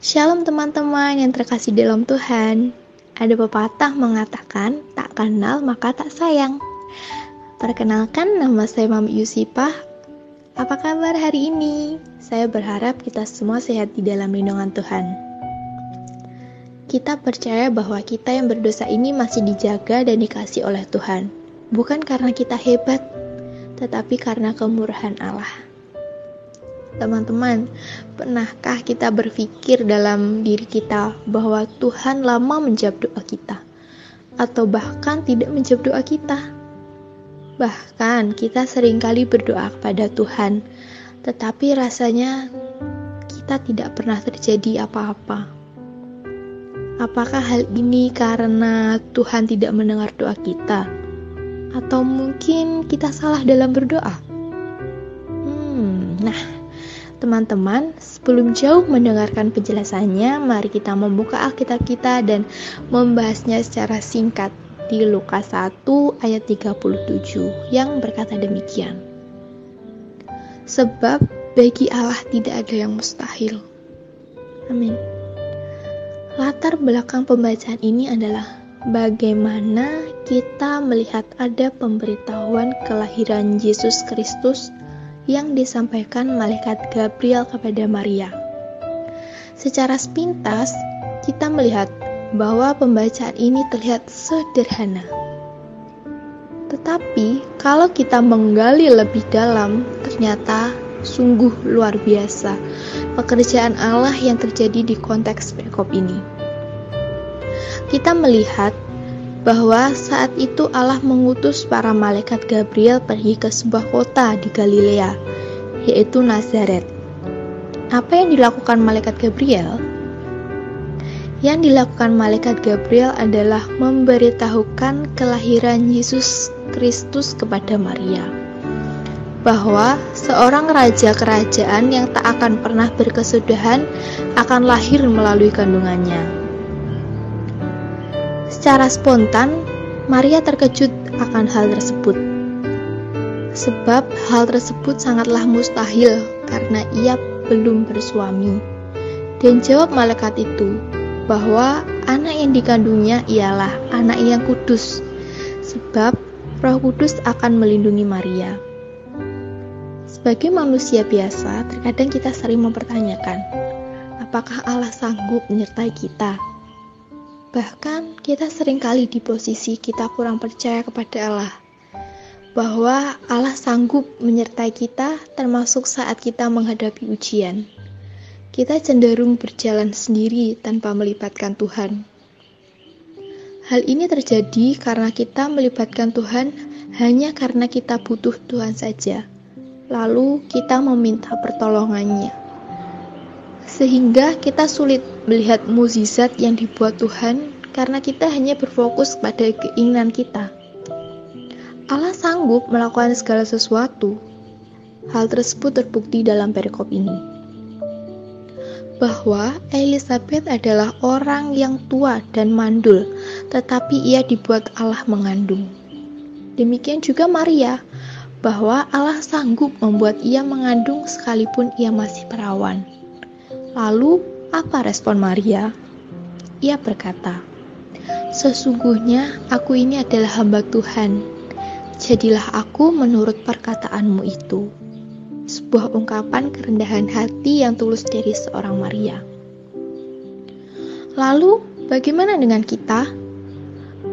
Shalom teman-teman yang terkasih dalam Tuhan. Ada pepatah mengatakan, tak kenal maka tak sayang. Perkenalkan, nama saya Mami Yusipah. Apa kabar hari ini? Saya berharap kita semua sehat di dalam lindungan Tuhan. Kita percaya bahwa kita yang berdosa ini masih dijaga dan dikasih oleh Tuhan. Bukan karena kita hebat, tetapi karena kemurahan Allah. Teman-teman, pernahkah kita berpikir dalam diri kita bahwa Tuhan lama menjawab doa kita? Atau bahkan tidak menjawab doa kita? Bahkan kita seringkali berdoa kepada Tuhan, tetapi rasanya kita tidak pernah terjadi apa-apa. Apakah hal ini karena Tuhan tidak mendengar doa kita? Atau mungkin kita salah dalam berdoa? Teman-teman, sebelum jauh mendengarkan penjelasannya, mari kita membuka Alkitab kita dan membahasnya secara singkat di Lukas 1 ayat 37 yang berkata demikian. Sebab bagi Allah tidak ada yang mustahil. Amin. Latar belakang pembacaan ini adalah bagaimana kita melihat ada pemberitahuan kelahiran Yesus Kristus yang disampaikan malaikat Gabriel kepada Maria. Secara sepintas, kita melihat bahwa pembacaan ini terlihat sederhana. Tetapi, kalau kita menggali lebih dalam, ternyata sungguh luar biasa pekerjaan Allah yang terjadi di konteks perikop ini. Kita melihat bahwa saat itu Allah mengutus para malaikat Gabriel pergi ke sebuah kota di Galilea, yaitu Nazaret. Apa yang dilakukan malaikat Gabriel? Yang dilakukan malaikat Gabriel adalah memberitahukan kelahiran Yesus Kristus kepada Maria, bahwa seorang raja kerajaan yang tak akan pernah berkesudahan akan lahir melalui kandungannya. Secara spontan, Maria terkejut akan hal tersebut. Sebab hal tersebut sangatlah mustahil karena ia belum bersuami. Dan jawab malaikat itu bahwa anak yang dikandungnya ialah anak yang kudus, sebab Roh Kudus akan melindungi Maria. Sebagai manusia biasa, terkadang kita sering mempertanyakan, apakah Allah sanggup menyertai kita? Bahkan kita seringkali di posisi kita kurang percaya kepada Allah, bahwa Allah sanggup menyertai kita termasuk saat kita menghadapi ujian. Kita cenderung berjalan sendiri tanpa melibatkan Tuhan. Hal ini terjadi karena kita melibatkan Tuhan hanya karena kita butuh Tuhan saja, lalu kita meminta pertolongannya. Sehingga kita sulit melihat mukjizat yang dibuat Tuhan karena kita hanya berfokus pada keinginan kita. Allah sanggup melakukan segala sesuatu. Hal tersebut terbukti dalam perikop ini. Bahwa Elizabeth adalah orang yang tua dan mandul, tetapi ia dibuat Allah mengandung. Demikian juga Maria, bahwa Allah sanggup membuat ia mengandung sekalipun ia masih perawan. Lalu, apa respon Maria? Ia berkata, "Sesungguhnya aku ini adalah hamba Tuhan. Jadilah aku menurut perkataanmu itu." Sebuah ungkapan kerendahan hati yang tulus dari seorang Maria. Lalu, bagaimana dengan kita?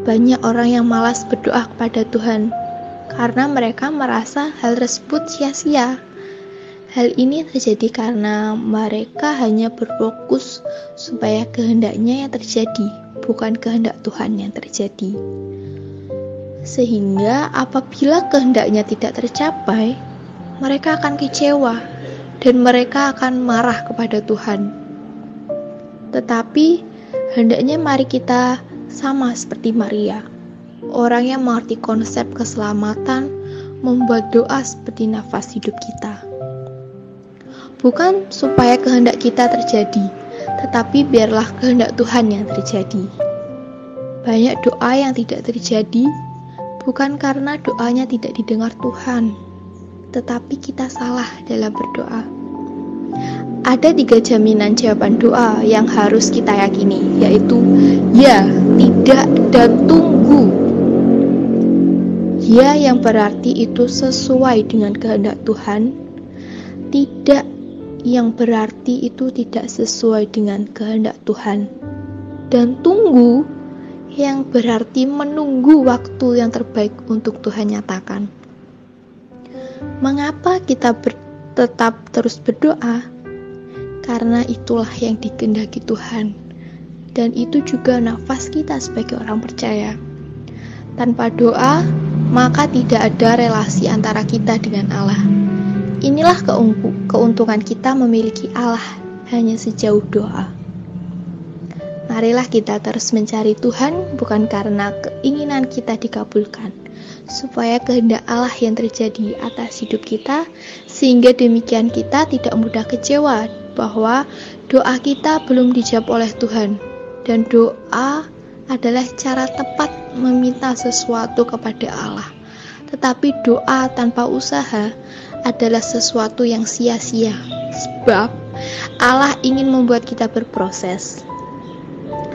Banyak orang yang malas berdoa kepada Tuhan karena mereka merasa hal tersebut sia-sia. Hal ini terjadi karena mereka hanya berfokus supaya kehendaknya yang terjadi, bukan kehendak Tuhan yang terjadi. Sehingga apabila kehendaknya tidak tercapai, mereka akan kecewa dan mereka akan marah kepada Tuhan. Tetapi hendaknya mari kita sama seperti Maria, orang yang mengerti konsep keselamatan, membuat doa seperti nafas hidup kita. Bukan supaya kehendak kita terjadi, tetapi biarlah kehendak Tuhan yang terjadi. Banyak doa yang tidak terjadi, bukan karena doanya tidak didengar Tuhan, tetapi kita salah dalam berdoa. Ada 3 jaminan jawaban doa yang harus kita yakini, yaitu ya, tidak, dan tunggu. Ya yang berarti itu sesuai dengan kehendak Tuhan. Tidak yang berarti itu tidak sesuai dengan kehendak Tuhan. Dan tunggu yang berarti menunggu waktu yang terbaik untuk Tuhan nyatakan. Mengapa kita tetap terus berdoa? Karena itulah yang dikehendaki Tuhan, dan itu juga nafas kita sebagai orang percaya. Tanpa doa, maka tidak ada relasi antara kita dengan Allah. Inilah keuntungan kita memiliki Allah hanya sejauh doa. Marilah kita terus mencari Tuhan, bukan karena keinginan kita dikabulkan, supaya kehendak Allah yang terjadi atas hidup kita, sehingga demikian kita tidak mudah kecewa bahwa doa kita belum dijawab oleh Tuhan. Dan doa adalah cara tepat meminta sesuatu kepada Allah. Tetapi doa tanpa usaha adalah sesuatu yang sia-sia, sebab Allah ingin membuat kita berproses.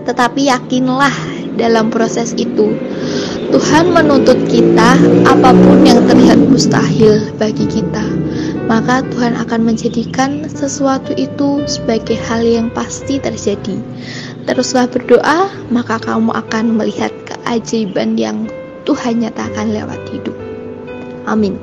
Tetapi yakinlah dalam proses itu Tuhan menuntut kita apapun yang terlihat mustahil bagi kita, maka Tuhan akan menjadikan sesuatu itu sebagai hal yang pasti terjadi. Teruslah berdoa, maka kamu akan melihat keajaiban yang Tuhan nyatakan lewat hidup. Amin.